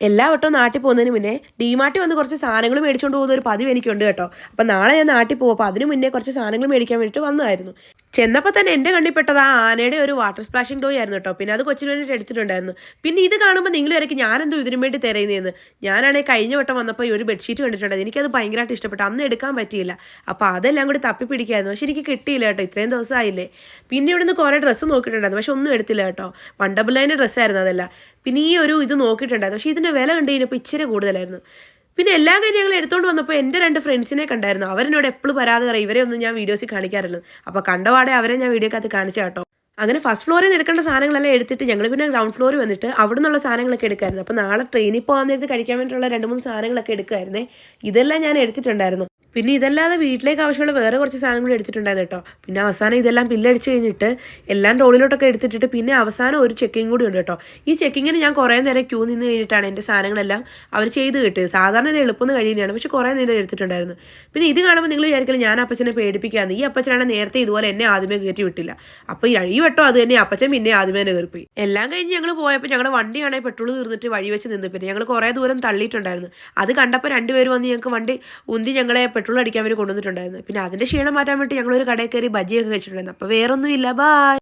എല്ലാ വട്ടവും നാട്ടിൽ പോകുന്നതിന് മുന്നേ ഡിമാർട്ടിൽ വന്ന് കുറച്ച് സാധനങ്ങൾ മേടിച്ചുകൊണ്ട് പോകുന്ന ഒരു പതിവ് എനിക്കുണ്ട് കേട്ടോ. അപ്പം നാളെ ഞാൻ നാട്ടിൽ പോകും. അപ്പോൾ അതിന് മുന്നേ കുറച്ച് സാധനങ്ങൾ മേടിക്കാൻ വേണ്ടിയിട്ട് വന്നതായിരുന്നു. ചെന്നപ്പോൾ തന്നെ എൻ്റെ കണ്ണിൽ പെട്ടത് ആ ആനയുടെ ഒരു വാട്ടർ സ്പ്ലാഷിംഗ് ടോയ് ആയിരുന്നു കേട്ടോ. പിന്നെ അത് കൊച്ചിന് വേണ്ടിയിട്ട് എടുത്തിട്ടുണ്ടായിരുന്നു. പിന്നെ ഇത് കാണുമ്പോൾ നിങ്ങൾ വരയ്ക്ക് ഞാനെന്തോ ഇതിനു വേണ്ടി തിരയുന്നതെന്ന്. ഞാനാണെങ്കിൽ കഴിഞ്ഞ വട്ടം വന്നപ്പോൾ ഈ ഒരു ബെഡ്ഷീറ്റ് കണ്ടിട്ടുണ്ടായിരുന്നു. എനിക്കത് ഭയങ്കരമായിട്ട് ഇഷ്ടപ്പെട്ടു. അന്ന് എടുക്കാൻ പറ്റിയില്ല. അപ്പോൾ അതെല്ലാം കൂടി തപ്പി പിടിക്കായിരുന്നു. പക്ഷെ എനിക്ക് കിട്ടിയില്ല കേട്ടോ. ഇത്രയും ദിവസമായില്ലേ. പിന്നെ ഇവിടെ നിന്ന് കുറേ ഡ്രസ്സ് നോക്കിയിട്ടുണ്ടായിരുന്നു. പക്ഷെ ഒന്നും എടുത്തില്ല കേട്ടോ. വണ്ടർലൈൻ്റെ ഡ്രസ്സായിരുന്നു അതല്ല. പിന്നെ ഈ ഒരു ഇത് നോക്കിയിട്ടുണ്ടായിരുന്നു. പക്ഷേ ഇതിൻ്റെ വില കണ്ടു കഴിഞ്ഞപ്പോൾ ഇച്ചിരി കൂടുതലായിരുന്നു. പിന്നെ എല്ലാ കാര്യം ഞങ്ങൾ എടുത്തുകൊണ്ട് വന്നപ്പോൾ എൻ്റെ 2 ഫ്രണ്ട്സിനെ കണ്ടായിരുന്നു. അവരെന്നോട് എപ്പോഴും പരാതി പറയും ഇവരെ ഒന്നും ഞാൻ വീഡിയോസിൽ കാണിക്കാറില്ല. അപ്പോൾ കണ്ടപാടെ അവരെ ഞാൻ വീഡിയോക്കകത്ത് കാണിച്ചു കേട്ടോ. അങ്ങനെ ഫസ്റ്റ് ഫ്ലോറിൽ നിന്ന് എടുക്കേണ്ട സാധനങ്ങളെല്ലാം എടുത്തിട്ട് ഞങ്ങൾ പിന്നെ ഗ്രൗണ്ട് ഫ്ലോറിൽ വന്നിട്ട് അവിടെ നിന്നുള്ള സാധനങ്ങളൊക്കെ എടുക്കായിരുന്നു. അപ്പോൾ നാളെ ട്രെയിനിൽ പോകാൻ നേരത്ത് കഴിക്കാൻ വേണ്ടിയിട്ടുള്ള 2-3 സാധനങ്ങളൊക്കെ എടുക്കുമായിരുന്നേ. ഇതെല്ലാം ഞാൻ എടുത്തിട്ടുണ്ടായിരുന്നു. പിന്നെ ഇതല്ലാതെ വീട്ടിലേക്ക് ആവശ്യമുള്ള വേറെ കുറച്ച് സാധനങ്ങൾ എടുത്തിട്ടുണ്ടായിരുന്നു കേട്ടോ. പിന്നെ അവസാനം ഇതെല്ലാം ബില്ലടിച്ച് കഴിഞ്ഞിട്ട് എല്ലാം റോളിലോട്ടൊക്കെ എടുത്തിട്ടിട്ട് പിന്നെ അവസാനം ഒരു ചെക്കിങ് കൂടി ഉണ്ട് കേട്ടോ. ഈ ചെക്കിങ്ങിന് ഞാൻ കുറേ നേരം ക്യൂ നിന്ന് കഴിഞ്ഞിട്ടാണ് എൻ്റെ സാധനങ്ങളെല്ലാം അവർ ചെയ്ത് കിട്ടിയത്. സാധാരണ ഇത് എളുപ്പമൊന്നും കഴിയുന്നതാണ്, പക്ഷേ കുറേ നേരം എടുത്തിട്ടുണ്ടായിരുന്നു. പിന്നെ ഇത് കാണുമ്പോൾ നിങ്ങൾ വിചാരിക്കില്ല ഞാൻ അപ്പച്ചനെ പേടിപ്പിക്കാമെന്ന്. ഈ അപ്പച്ചനാണ് നേരത്തെ ഇതുപോലെ എന്നെ ആദ്യമേ കയറ്റി വിട്ടില്ല. അപ്പോൾ ഈ വട്ടം അത് തന്നെ അപ്പച്ചൻ പിന്നെ ആദ്യമേ തന്നെ കയറിപ്പോയി. എല്ലാം കഴിഞ്ഞ് ഞങ്ങൾ പോയപ്പോൾ ഞങ്ങളുടെ വണ്ടിയാണെങ്കിൽ പെട്രോൾ തീർന്നിട്ട് വഴി വെച്ച് നിന്ന്. പിന്നെ ഞങ്ങൾ കുറേ ദൂരം തള്ളിയിട്ടുണ്ടായിരുന്നു. അത് കണ്ടപ്പോൾ 2 പേര് വന്ന് ഞങ്ങൾക്ക് വണ്ടി ഉന്തി ഞങ്ങളെ പെട്രോൾ അടിക്കാൻ വേണ്ടി കൊണ്ടുവന്നിട്ടുണ്ടായിരുന്നു. പിന്നെ അതിൻ്റെ ക്ഷീണം മാറ്റാൻ വേണ്ടി ഞങ്ങളൊരു കടയിൽ കയറി ബജിയൊക്കെ കഴിച്ചിട്ടുണ്ടായിരുന്നു. അപ്പോൾ വേറൊന്നുമില്ല. ബൈ.